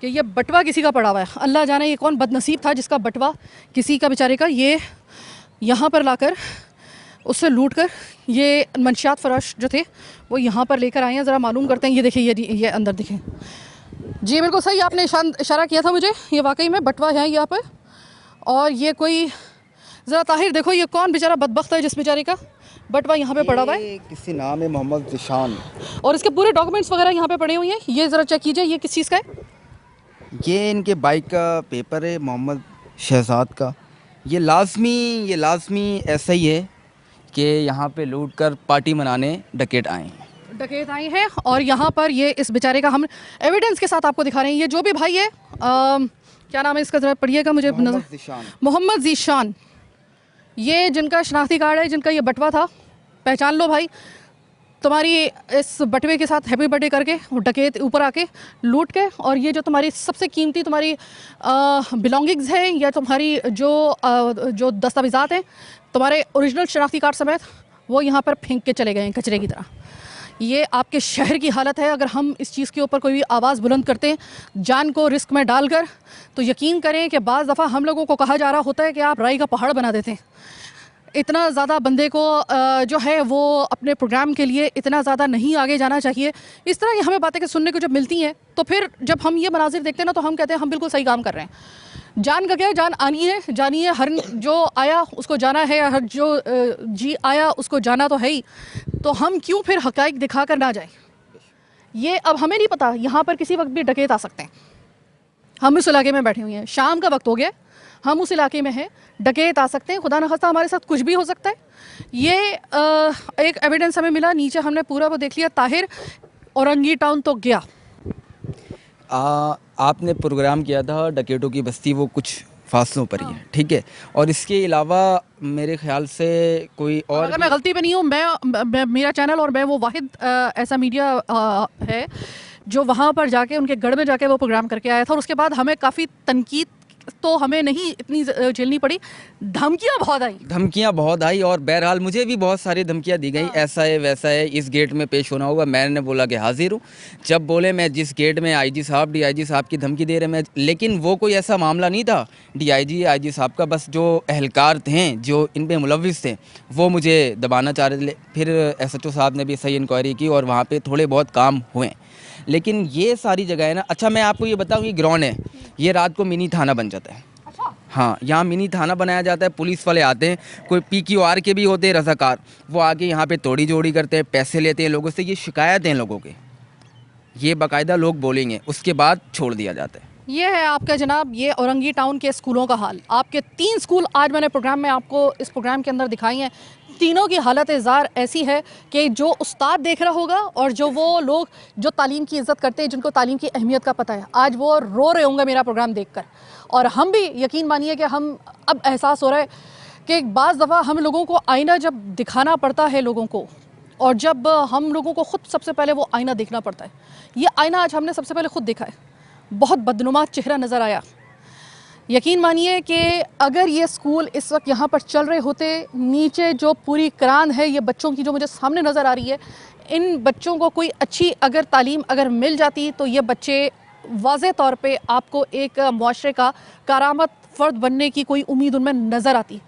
कि ये बटवा किसी का पड़ा हुआ है। अल्लाह जाने ये कौन बदनसीब था जिसका बटवा किसी का बेचारे का ये यहाँ पर लाकर उससे लूट कर ये मंशियात फराश जो थे वो यहाँ पर लेकर आए हैं। ज़रा मालूम करते हैं। ये देखिए, ये अंदर देखें जी, बिल्कुल सही आपने इशारा किया था मुझे। ये वाकई में बटवा है यहाँ पर। और ये कोई ज़रा ताहिर देखो, ये कौन बेचारा बदबख्त है जिस बेचारे का बटवा यहाँ पे पड़ा हुआ है। किसी नाम है मोहम्मद ज़ीशान, और इसके पूरे डॉक्यूमेंट्स वगैरह यहाँ पे पड़े हुए हैं। ये ज़रा चेक कीजिए, ये किस चीज़ का है? ये इनके बाइक का पेपर है, मोहम्मद शहजाद का। ये लाजमी ऐसा ही है कि यहाँ पे लूट कर पार्टी मनाने डकैत आए हैं। और यहाँ पर ये इस बेचारे का हम एविडेंस के साथ आपको दिखा रहे हैं। ये जो भी भाई है, क्या नाम है इसका, ज़रा पढ़िएगा मुझे। मोहम्मद ज़ीशान, ये जिनका शनाख्ती कार्ड है, जिनका ये बटवा था, पहचान लो भाई। तुम्हारी इस बटवे के साथ हैप्पी बर्थडे करके डकैत ऊपर आके लूट के, और ये जो तुम्हारी सबसे कीमती तुम्हारी बिलोंगिंग्स हैं या तुम्हारी जो दस्तावेज़ात हैं, तुम्हारे ओरिजिनल शनाख्ती कार्ड समेत, वो यहाँ पर फेंक के चले गए हैं कचरे की तरह। ये आपके शहर की हालत है। अगर हम इस चीज़ के ऊपर कोई भी आवाज़ बुलंद करते हैं जान को रिस्क में डालकर, तो यकीन करें कि बाज़ दफ़ा हम लोगों को कहा जा रहा होता है कि आप राई का पहाड़ बना देते हैं। इतना ज़्यादा बंदे को जो है वो अपने प्रोग्राम के लिए इतना ज़्यादा नहीं आगे जाना चाहिए। इस तरह की हमें बातें सुनने को जब मिलती हैं तो फिर जब हम ये मनाजिर देखते हैं ना, तो हम कहते हैं हम बिल्कुल सही काम कर रहे हैं। जान का क्या है, जान आनी है, जानी है। हर जो आया उसको जाना है, हर जो जी आया उसको जाना तो है ही। तो हम क्यों फिर हक़ाइक़ दिखा कर ना जाए? ये अब हमें नहीं पता, यहाँ पर किसी वक्त भी डकैत आ सकते हैं। हम इस इलाके में बैठे हुए हैं, शाम का वक्त हो गया, हम उस इलाके में हैं, डकैत आ सकते हैं। खुदा न खास्ता हमारे साथ कुछ भी हो सकता है। ये एक एविडेंस हमें मिला, नीचे हमने पूरा वो देख लिया। ताहिर औरंगी टाउन तो गया। आपने प्रोग्राम किया था डकैतों की बस्ती, वो कुछ फासलों पर ही है, ठीक है। और इसके अलावा मेरे ख्याल से कोई और, अगर मैं गलती पे नहीं हूँ, मैं मेरा चैनल और मैं वो वाहिद ऐसा मीडिया है जो वहाँ पर जाके उनके गढ़ में जाके वो प्रोग्राम करके आया था। और उसके बाद हमें काफ़ी तनकीद तो हमें नहीं इतनी झेलनी पड़ी, धमकियाँ बहुत आई। और बहरहाल मुझे भी बहुत सारी धमकियाँ दी गई, ऐसा है वैसा है, इस गेट में पेश होना होगा। मैंने बोला कि हाजिर हूँ। जब बोले मैं जिस गेट में आईजी साहब की धमकी दे रहे मैं, लेकिन वो कोई ऐसा मामला नहीं था आईजी साहब का। बस जो अहलकार थे जो इन पर मुलविस थे वो मुझे दबाना चाह रहे थे। फिर SHO साहब ने भी सही इंक्वायरी की और वहाँ पर थोड़े बहुत काम हुए। लेकिन ये सारी जगह है ना, अच्छा मैं आपको ये बताऊँ, ये ग्राउंड है, ये रात को मिनी थाना बन जाता है। हाँ, यहाँ मिनी थाना बनाया जाता है। पुलिस वाले आते हैं, कोई PQR के भी होते हैं रज़ाकार, वो आके यहाँ पे तोड़ी जोड़ी करते हैं, पैसे लेते हैं लोगों से। ये शिकायत हैं लोगों के, ये बाकायदा लोग बोलेंगे, उसके बाद छोड़ दिया जाता है। ये है आपका जनाब, ये औरंगी टाउन के स्कूलों का हाल। आपके 3 स्कूल आज मैंने प्रोग्राम में आपको इस प्रोग्राम के अंदर दिखाई हैं। तीनों की हालत ज़ार ऐसी है कि जो उस्ताद देख रहा होगा और जो वो लोग जो तालीम की इज़्ज़त करते हैं, जिनको तालीम की अहमियत का पता है, आज वो रो रहे होंगे मेरा प्रोग्राम देखकर। और हम भी, यकीन मानिए कि हम अब एहसास हो रहा है कि बाज़ दफ़ा हम लोगों को आईना जब दिखाना पड़ता है लोगों को, और जब हम लोगों को ख़ुद सबसे पहले वो आईना देखना पड़ता है। ये आईना आज हमने सबसे पहले ख़ुद देखा है। बहुत बदनुमा चेहरा नज़र आया। यकीन मानिए कि अगर ये स्कूल इस वक्त यहाँ पर चल रहे होते, नीचे जो पूरी करान है ये बच्चों की जो मुझे सामने नज़र आ रही है, इन बच्चों को कोई अच्छी अगर तालीम अगर मिल जाती तो ये बच्चे वाज़े तौर पे आपको एक मुआशरे का कारामत फ़र्द बनने की कोई उम्मीद उनमें नज़र आती।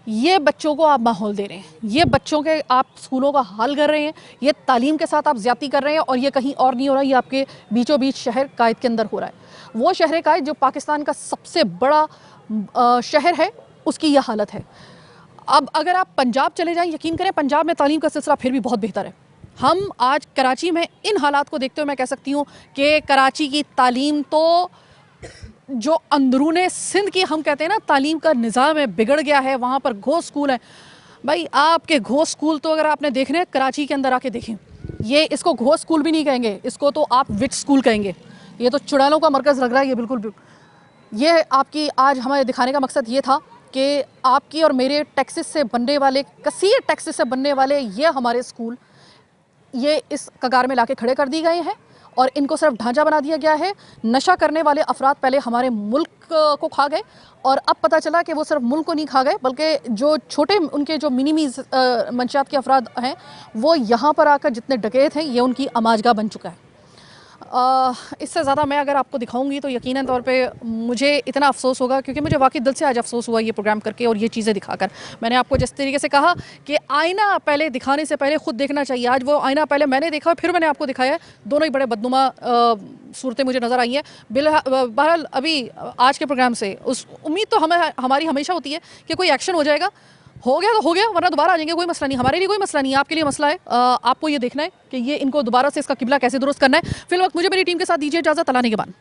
ये बच्चों को आप माहौल दे रहे हैं, ये बच्चों के आप स्कूलों का हाल कर रहे हैं, ये तालीम के साथ आप ज़्यादती कर रहे हैं और ये कहीं और नहीं हो रहा, ये आपके बीचों बीच शहर कायद के अंदर हो रहा है। वो शहर कायद जो पाकिस्तान का सबसे बड़ा शहर है, उसकी यह हालत है। अब अगर आप पंजाब चले जाएं, यकीन करें पंजाब में तालीम का सिलसिला फिर भी बहुत बेहतर है। हम आज कराची में इन हालात को देखते हुए मैं कह सकती हूँ कि कराची की तालीम तो जो अंदरूने सिंध की हम कहते हैं ना तालीम का निज़ाम है, बिगड़ गया है। वहाँ पर घोष स्कूल है। भाई आपके घोष स्कूल तो अगर आपने देखने हैं कराची के अंदर आके देखें, ये इसको घोष स्कूल भी नहीं कहेंगे, इसको तो आप विच स्कूल कहेंगे। ये तो चुड़ैलों का मरकज़ लग रहा है ये बिल्कुल। ये आपकी आज हमें दिखाने का मकसद ये था कि आपकी और मेरे टैक्सेस से बनने वाले, कसीर टैक्सेस से बनने वाले ये हमारे स्कूल, ये इस कगार में लाके खड़े कर दिए गए हैं और इनको सिर्फ ढांचा बना दिया गया है। नशा करने वाले अफराद पहले हमारे मुल्क को खा गए और अब पता चला कि वो सिर्फ मुल्क को नहीं खा गए बल्कि जो छोटे उनके जो मिनी मंशियात के अफराद हैं वो यहाँ पर आकर जितने डकैत हैं ये उनकी अमाजगा बन चुका है। इससे ज़्यादा मैं अगर आपको दिखाऊंगी तो यकीनन तौर पे मुझे इतना अफसोस होगा, क्योंकि मुझे वाकई दिल से आज अफसोस हुआ ये प्रोग्राम करके और ये चीज़ें दिखाकर। मैंने आपको जिस तरीके से कहा कि आईना पहले दिखाने से पहले खुद देखना चाहिए, आज वो आईना पहले मैंने देखा फिर मैंने आपको दिखाया है। दोनों ही बड़े बदनुमा सूरतें मुझे नज़र आई हैं। बहरहाल अभी आज के प्रोग्राम से उस उम्मीद तो हमारी हमेशा होती है कि कोई एक्शन हो जाएगा, हो गया तो हो गया, वरना दोबारा आ जाएंगे, कोई मसला नहीं। हमारे लिए कोई मसला नहीं है, आपके लिए मसला है। आपको ये देखना है कि ये इनको दोबारा से इसका किबला कैसे दुरुस्त करना है। फिर वक्त मुझे मेरी टीम के साथ दीजिए इजाज़त। अल्लाह निगहबान।